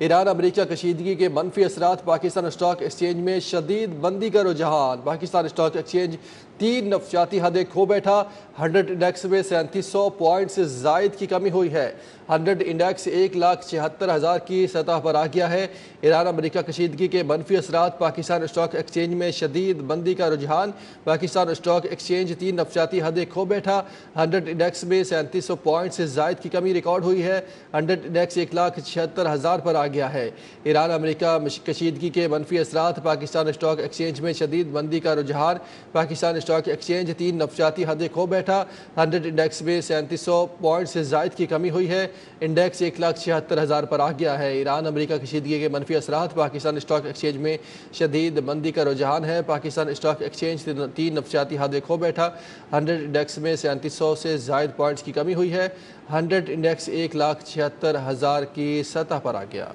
Iran America कशीदगी के मनफी असरात, पाकिस्तान स्टॉक एक्सचेंज में शदीद मंदी का रुझान। पाकिस्तान स्टॉक एक्सचेंज 3 नफ्सियाती हदें खो बैठा। 100 इंडेक्स में 3700 पॉइंट से जायद की कमी हुई है। 100 इंडेक्स 1,76,000 की सतह पर आ गया है। ईरान अमेरिका कशीदगी के मनफी असरात, पाकिस्तान स्टॉक एक्सचेंज में शदीद मंदी का रुझान। पाकिस्तान स्टॉक एक्सचेंज 3 नफ्सियाती हदें खो बैठा। 100 इंडेक्स में 3700 पॉइंट से जायद की कमी रिकॉर्ड हुई है। 100 इंडेक्स 1,76,000 पर आ गया है। ईरान अमेरिका कशीदगी के मनफी असरात, पाकिस्तान स्टॉक एक्सचेंज में शदीद मंदी का रुझान। पाकिस्तान स्टॉक एक्सचेंज 3 नफ्सियाती हदें खो बैठा। 100 इंडेक्स में 3700 पॉइंट से जायद की कमी हुई है। इंडेक्स 1,76,000 पर आ गया है। ईरान अमेरिका कशीदगी के मनफी असरात, पाकिस्तान स्टॉक एक्सचेंज में शदीद मंदी का रुझान है। पाकिस्तान स्टॉक एक्सचेंज 3 नफ्सियाती हदें खो बैठा। 100 इंडेक्स में 3700 से जायद पॉइंट्स की कमी हुई है। 100 इंडेक्स 1,76,000 की सतह पर आ गया।